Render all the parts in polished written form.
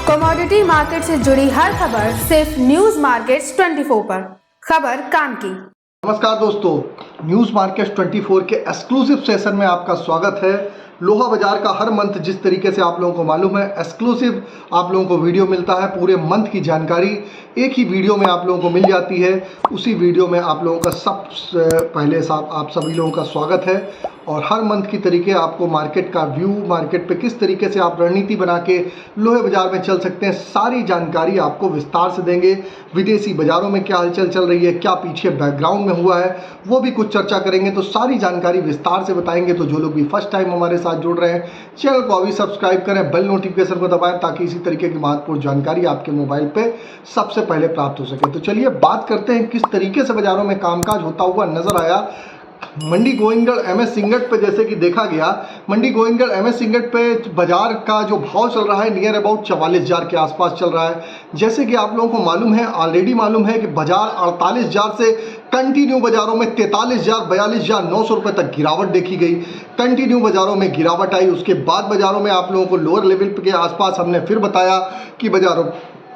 Commodity market से जुड़ी हर खबर सिर्फ न्यूज मार्केट्स 24 पर। खबर काम की। नमस्कार दोस्तों, न्यूज़ मार्केट्स 24 के एक्सक्लूसिव सेशन में आपका स्वागत है। लोहा बाजार का हर मंथ जिस तरीके से आप लोगों को मालूम है, एक्सक्लूसिव आप लोगों को वीडियो मिलता है। पूरे मंथ की जानकारी एक ही वीडियो में आप लोगों को मिल जाती है। उसी वीडियो में आप लोगों का सबसे पहले आप सभी लोगों का स्वागत है। और हर मंथ की तरीके आपको मार्केट का व्यू, मार्केट पे किस तरीके से आप रणनीति बना के लोहे बाजार में चल सकते हैं, सारी जानकारी आपको विस्तार से देंगे। विदेशी बाजारों में क्या हलचल चल रही है, क्या पीछे बैकग्राउंड में हुआ है, वो भी कुछ चर्चा करेंगे। तो सारी जानकारी विस्तार से बताएंगे। तो जो लोग भी फर्स्ट टाइम हमारे साथ जुड़ रहे हैं, चैनल को अभी सब्सक्राइब करें, बेल नोटिफिकेशन को दबाएं, ताकि इसी तरीके की महत्वपूर्ण जानकारी आपके मोबाइल पे सबसे पहले प्राप्त हो सके। तो चलिए बात करते हैं किस तरीके से बाजारों में कामकाज होता हुआ नजर आया। मंडी गोविंदगढ़ एमएस सिंगट पे जैसे कि देखा गया, मंडी गोविंदगढ़ एमएस सिंगट पे बाजार का जो भाव चल रहा है नियर अबाउट 44,000 के आसपास चल रहा है। जैसे कि आप लोगों को मालूम है, ऑलरेडी मालूम है कि बाजार 48,000 से कंटिन्यू बाजारों में 43,000 42,900 रुपये तक गिरावट देखी गई। कंटिन्यू बाजारों में गिरावट आई। उसके बाद बाजारों में आप लोगों को लोअर लेवल के आसपास हमने फिर बताया कि बाजारों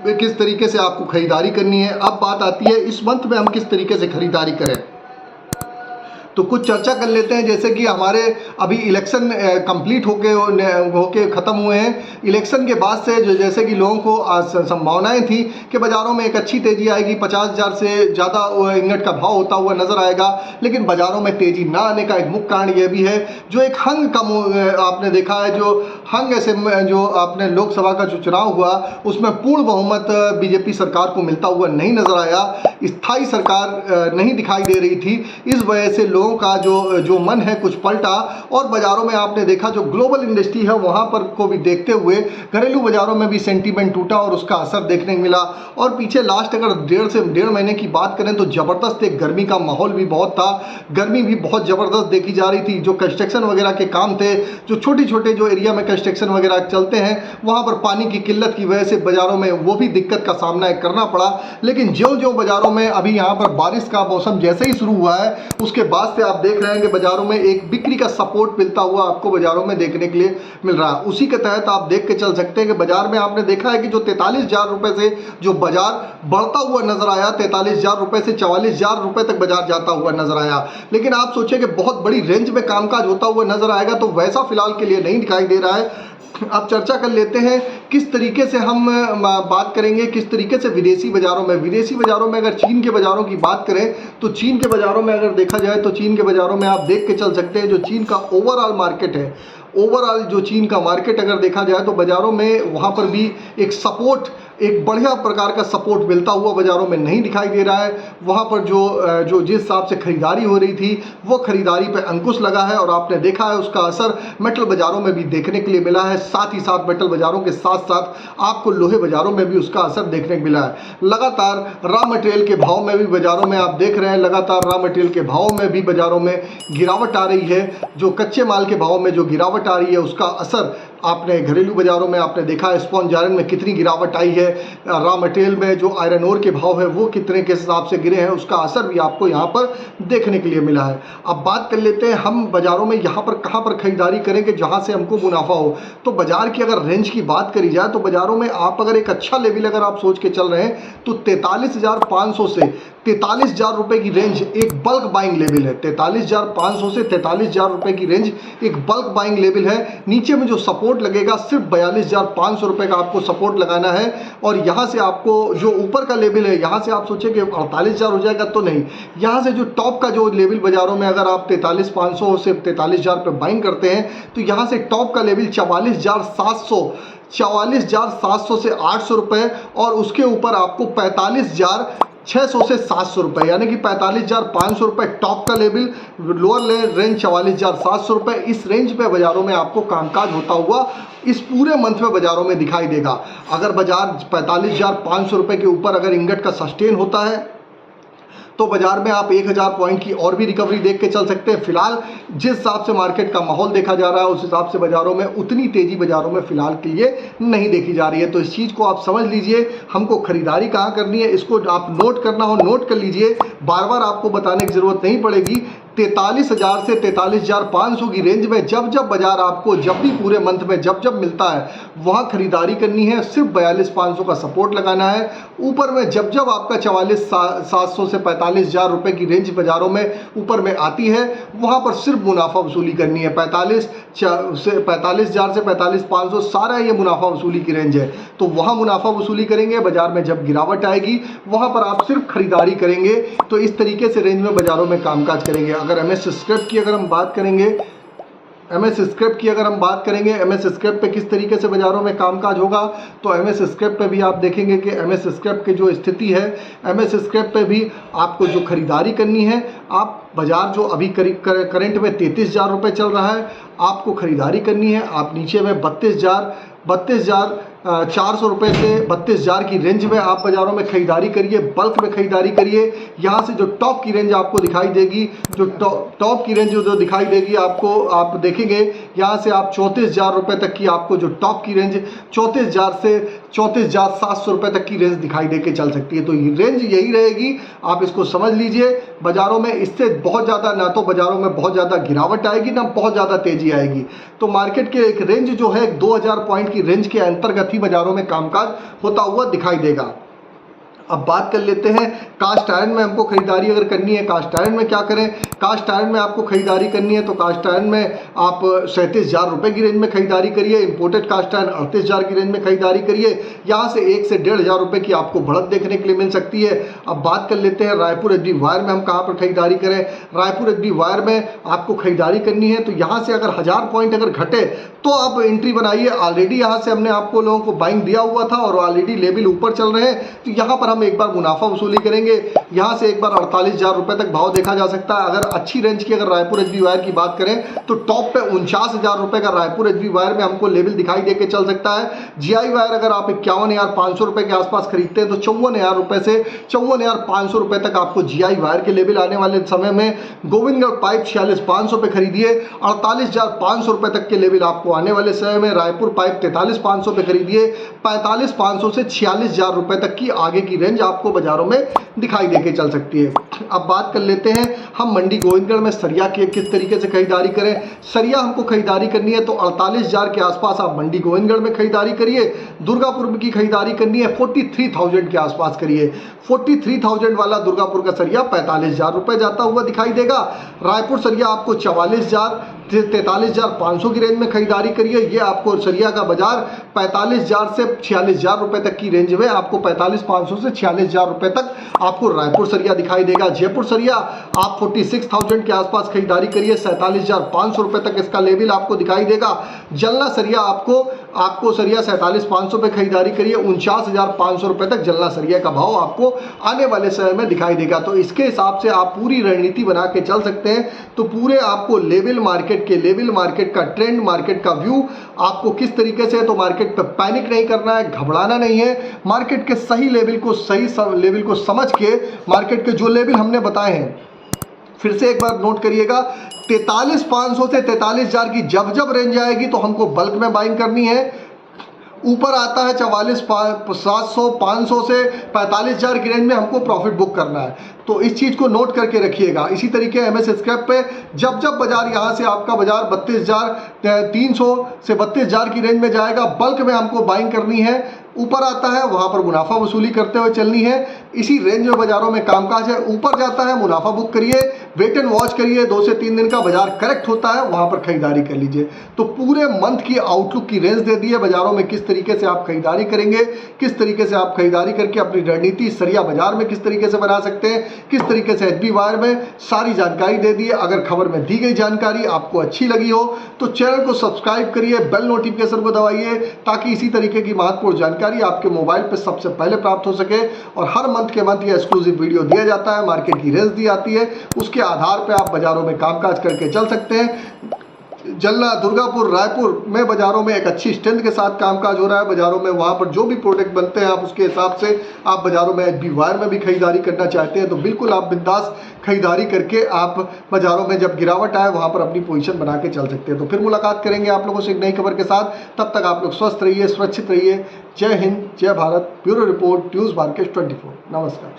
में किस तरीके से आपको खरीदारी करनी है। अब बात आती है इस मंथ में हम किस तरीके से खरीदारी करें, तो कुछ चर्चा कर लेते हैं। जैसे कि हमारे अभी इलेक्शन कंप्लीट होके ख़त्म हुए हैं। इलेक्शन के बाद से जैसे कि लोगों को संभावनाएं थी कि बाज़ारों में एक अच्छी तेज़ी आएगी, 50,000 से ज़्यादा इंगट का भाव होता हुआ नज़र आएगा। लेकिन बाज़ारों में तेज़ी ना आने का एक मुख्य कारण यह भी है, जो एक हंग कम आपने देखा है, जो हंग ऐसे जो आपने लोकसभा का जो चुनाव हुआ उसमें पूर्ण बहुमत बीजेपी सरकार को मिलता हुआ नहीं नज़र आया। स्थायी सरकार नहीं दिखाई दे रही थी। इस वजह से लोगों का जो मन है कुछ पलटा। और बाजारों में आपने देखा जो ग्लोबल इंडस्ट्री है वहां पर को भी देखते हुए घरेलू बाजारों में भी सेंटीमेंट टूटा और उसका असर देखने को मिला। और पीछे लास्ट अगर 1.5 महीने की बात करें तो जबरदस्त एक गर्मी का माहौल भी बहुत था। गर्मी भी बहुत जबरदस्त देखी जा रही थी। जो कंस्ट्रक्शन वगैरह के काम थे, जो छोटे जो एरिया में कंस्ट्रक्शन वगैरह चलते हैं, वहां पर पानी की किल्लत की वजह से बाजारों में वो भी दिक्कत का सामना करना पड़ा। लेकिन ज्यों बाजारों में अभी यहाँ पर बारिश का मौसम जैसे ही शुरू हुआ है, उसके बाद से आप देख रहे हैं कि बाजारों में एक बिक्री का सपोर्ट मिलता हुआ आपको बाजारों में देखने के लिए मिल रहा है। उसी के तहत आप देख के चल सकते हैं कि बाजार में आपने देखा है कि जो 43,000 रुपए से जो बाजार बढ़ता हुआ नजर आया, 43,000 रुपए से 44,000 रुपए तक बाजार जाता हुआ नजर आया। लेकिन आप सोचिए कि बहुत बड़ी रेंज में कामकाज होता हुआ नजर आएगा, तो वैसा फिलहाल के लिए नहीं दिखाई दे रहा है। अब चर्चा कर लेते हैं किस तरीके से हम बात करेंगे, किस तरीके से विदेशी बाजारों में अगर चीन के बाजारों की बात करें तो चीन के बाजारों में अगर देखा जाए तो चीन के बाजारों में आप देख के चल सकते हैं जो चीन का ओवरऑल मार्केट है, ओवरऑल जो चीन का मार्केट अगर देखा जाए तो बाजारों में वहाँ पर भी एक सपोर्ट, एक बढ़िया प्रकार का सपोर्ट मिलता हुआ बाजारों में नहीं दिखाई दे रहा है। वहाँ पर जो जिस हिसाब से खरीदारी हो रही थी वो खरीदारी पे अंकुश लगा है और आपने देखा है उसका असर मेटल बाजारों में भी देखने के लिए मिला है। साथ ही साथ मेटल बाजारों के साथ साथ आपको लोहे बाजारों में भी उसका असर देखने को मिला है। लगातार रॉ मटेरियल के भाव में भी बाजारों में आप देख रहे हैं, लगातार रॉ मटेरियल के भाव में भी बाजारों में गिरावट आ रही है। जो कच्चे माल के भाव में जो गिरावट आ रही है उसका असर आपने घरेलू बाजारों में आपने देखा है। स्पॉन्ज आयरन में कितनी गिरावट आई है, रॉ मटेरियल में जो आयरन ओर के भाव है वो कितने के हिसाब से गिरे हैं, उसका असर भी आपको यहाँ पर देखने के लिए मिला है। अब बात कर लेते हैं हम बाजारों में यहाँ पर कहाँ पर खरीदारी करें कि जहाँ से हमको मुनाफा हो। तो बाजार की अगर रेंज की बात करी जाए तो बाजारों में आप अगर एक अच्छा लेवल अगर आप सोच के चल रहे हैं तो 43,500 से 43,000 रुपये की रेंज एक बल्क बाइंग लेवल है। 43,500 से 43,000 रुपये की रेंज एक बल्क बाइंग लेवल है। नीचे में जो सपोर्ट लगेगा सिर्फ 42,500 रुपये का आपको सपोर्ट लगाना है। और यहाँ से आपको जो ऊपर का लेवल है, यहाँ से आप सोचें कि 48,000 हो जाएगा तो नहीं, यहाँ से जो टॉप का जो लेवल बाजारों में अगर आप 43,500 से 43,000 पे बाइंग करते हैं तो यहाँ से टॉप का लेवल 44,700 से 800 रुपये और उसके ऊपर आपको 45,600 से 700 रुपये, यानी कि 45,500 रुपये टॉप का लेवल, लोअर रेंज 44,700 रुपये। इस रेंज पे बाजारों में आपको कामकाज होता हुआ इस पूरे मंथ में बाजारों में दिखाई देगा। अगर बाजार 45,500 रुपये के ऊपर अगर इंगट का सस्टेन होता है तो बाजार में आप 1,000 पॉइंट की और भी रिकवरी देख के चल सकते हैं। फिलहाल जिस हिसाब से मार्केट का माहौल देखा जा रहा है उस हिसाब से बाजारों में उतनी तेजी बाजारों में फिलहाल के लिए नहीं देखी जा रही है। तो इस चीज़ को आप समझ लीजिए, हमको खरीदारी कहाँ करनी है इसको आप नोट करना हो नोट कर लीजिए। बार बार आपको बताने की ज़रूरत नहीं पड़ेगी 43,000 से 43,500 की रेंज में जब जब बाजार आपको जब भी पूरे मंथ में जब जब मिलता है वहाँ खरीदारी करनी है। सिर्फ 42,500 का सपोर्ट लगाना है। ऊपर में जब जब आपका 44,700 से 45,000 रुपये की रेंज बाजारों में ऊपर में आती है वहाँ पर सिर्फ मुनाफा वसूली करनी है। 45,000 से 45,500 सारा ये मुनाफा वसूली की रेंज है, तो वहाँ मुनाफा वसूली करेंगे। बाजार में जब गिरावट आएगी वहाँ पर आप सिर्फ खरीदारी करेंगे। तो इस तरीके से रेंज में बाजारों में कामकाज करेंगे। अगर एमएस स्क्रिप्ट की अगर हम बात करेंगे, एमएस स्क्रिप्ट पे किस तरीके से बाजारों में कामकाज होगा, तो एमएस स्क्रिप्ट पे भी आप देखेंगे कि एमएस स्क्रिप्ट की जो स्थिति है, एमएस स्क्रिप्ट पे भी आपको जो खरीदारी करनी है, आप बाजार जो अभी करंट में 33,000 रुपये चल रहा है, आपको खरीदारी करनी है। आप नीचे में 32,400 रुपये से 32,000 की रेंज में आप बाज़ारों में खरीदारी करिए, बल्क में खरीदारी करिए। यहाँ से जो टॉप की रेंज आपको दिखाई देगी, जो टॉप की रेंज जो दिखाई देगी आपको, आप देखेंगे यहाँ से आप 34,000 रुपये तक की आपको जो टॉप की रेंज 34,000 से 34,700 रुपये तक की रेंज दिखाई दे के चल सकती है। तो ये रेंज यही रहेगी, आप इसको समझ लीजिए। बाज़ारों में इससे बहुत ज़्यादा ना तो बाज़ारों में बहुत ज़्यादा गिरावट आएगी ना बहुत ज़्यादा तेज़ी आएगी। तो मार्केट के एक रेंज जो है 2,000 पॉइंट की रेंज के अंतर्गत ही बाज़ारों में कामकाज होता हुआ दिखाई देगा। अब बात कर लेते हैं कास्ट आयरन में हमको खरीदारी अगर करनी है, कास्ट आयरन में क्या करें। कास्ट आयरन में आपको खरीदारी करनी है तो कास्ट आयरन में आप 37,000 रुपये की रेंज में खरीदारी करिए। इंपोर्टेड कास्ट आयरन 38,000 की रेंज में खरीदारी करिए। यहाँ से 1 से 1,500 रुपये की आपको बढ़त देखने के लिए मिल सकती है। अब बात कर लेते हैं रायपुर एचडी वायर में हम कहाँ पर खरीदारी करें। रायपुर एचडी वायर में आपको खरीदारी करनी है तो यहाँ से अगर 1000 पॉइंट अगर घटे तो आप एंट्री बनाइए। ऑलरेडी यहाँ से हमने आपको लोगों को बाइंग दिया हुआ था और ऑलरेडी लेवल ऊपर चल रहे हैं, तो यहाँ पर हम एक बार मुनाफा वसूली करेंगे। यहाँ से एक बार 48,000 रुपये तक भाव देखा जा सकता है। अगर अच्छी रेंज की अगर रायपुर एचडी वायर की बात करें तो टॉप पे 49,000 रुपये का रायपुर एचडी वायर में हमको लेवल दिखाई दे के चल सकता है। जीआई वायर अगर आप 51,500 रुपये के आसपास खरीदते हैं तो 54,000 रुपये से 54,500 रुपये तक आपको जीआई वायर के लेवल आने वाले समय में। गोविंदगढ़ पाइप 46,500 पे खरीदिए, 48,500 रुपये तक के लेवल आपको आने वाले समय में। रायपुर पाइप 43,500 पे खरीदिए, 45,500 से 46,000 रुपये तक की आगे की रेंज आपको बाजारों में दिखाई देके चल सकती है। अब बात कर लेते हैं हम मंडी गोविंदगढ़ में सरिया के किस तरीके से खरीदारी करें। सरिया हमको खरीदारी करनी है तो 48,000 के आसपास आप मंडी गोविंदगढ़ में खरीदारी करिए। दुर्गापुर की खरीदारी करनी है 43,000 के आसपास करिए। 43,000 वाला दुर्गापुर का सरिया 45,000 रुपये जाता हुआ दिखाई देगा। रायपुर सरिया आपको 43,500 की रेंज में खरीदारी करिए। ये आपको सरिया का बाजार 45,000 से 46,000 रुपये तक की रेंज में आपको 45,500 से 46,000 रुपये तक आपको रायपुर सरिया दिखाई देगा। जयपुर सरिया आप 46,000 के आसपास खरीदारी करिए, 47,500 रुपये तक इसका लेवल आपको दिखाई देगा। जलना सरिया आपको सरिया 47,500 पे खरीदारी करिए, 49,500 रुपये तक जलना सरिया का भाव आपको आने वाले समय में दिखाई देगा। तो इसके हिसाब से आप पूरी रणनीति बना के चल सकते हैं। तो पूरे आपको लेवल मार्केट का ट्रेंड, मार्केट का व्यू आपको किस तरीके से है, तो मार्केट पे पैनिक नहीं करना है, घबराना नहीं है। मार्केट के सही लेवल को समझ के मार्केट के जो लेवल हमने बताए हैं फिर से एक बार नोट करिएगा। 43,500 से 43,000 की जब जब रेंज आएगी तो हमको बल्क में बाइंग करनी है। ऊपर आता है 44,700 500 से 45,000 की रेंज में हमको प्रॉफिट बुक करना है। तो इस चीज़ को नोट करके रखिएगा। इसी तरीके एमएस स्क्रैप पे जब जब बाजार यहाँ से आपका बाजार 32,300 से 32,000 की रेंज में जाएगा, बल्क में हमको बाइंग करनी है। ऊपर आता है वहाँ पर मुनाफा वसूली करते हुए चलनी है। इसी रेंज में बाजारों में कामकाज है। ऊपर जाता है मुनाफा बुक करिए, वेट एंड वॉच करिए। 2 से 3 दिन का बाजार करेक्ट होता है वहाँ पर खरीदारी कर लीजिए। तो पूरे मंथ की आउटलुक की रेंज दे दी है बाजारों में, किस तरीके से आप खरीदारी करेंगे, किस तरीके से आप खरीदारी करके अपनी रणनीति सरिया बाजार में किस तरीके से बना सकते हैं, किस तरीके से एचडी वायर में सारी जानकारी दे दी है। अगर खबर में दी गई जानकारी आपको अच्छी लगी हो तो चैनल को सब्सक्राइब करिए, बेल नोटिफिकेशन को दबाइए ताकि इसी तरीके की महत्वपूर्ण जानकारी आपके मोबाइल पर सबसे पहले प्राप्त हो सके। और हर मंथ के मंथ ये एक्सक्लूसिव वीडियो दिया जाता है, मार्केट की रेंज दी जाती है, उसके आधार पर आप बाजारों में कामकाज करके चल सकते हैं। जलना, दुर्गापुर, रायपुर में बाजारों में एक अच्छी स्ट्रेंथ के साथ कामकाज हो रहा है। बाजारों में वहाँ पर जो भी प्रोडक्ट बनते हैं आप उसके हिसाब से आप बाजारों में एचडी वायर में भी खरीदारी करना चाहते हैं तो बिल्कुल आप बिंदास खरीदारी करके आप बाजारों में जब गिरावट आए वहाँ पर अपनी पोजीशन बना के चल सकते हैं। तो फिर मुलाकात करेंगे आप लोगों से एक नई खबर के साथ। तब तक आप लोग स्वस्थ रहिए, सुरक्षित रहिए। जय हिंद, जय Bharat. Bureau report, news market 24। नमस्कार।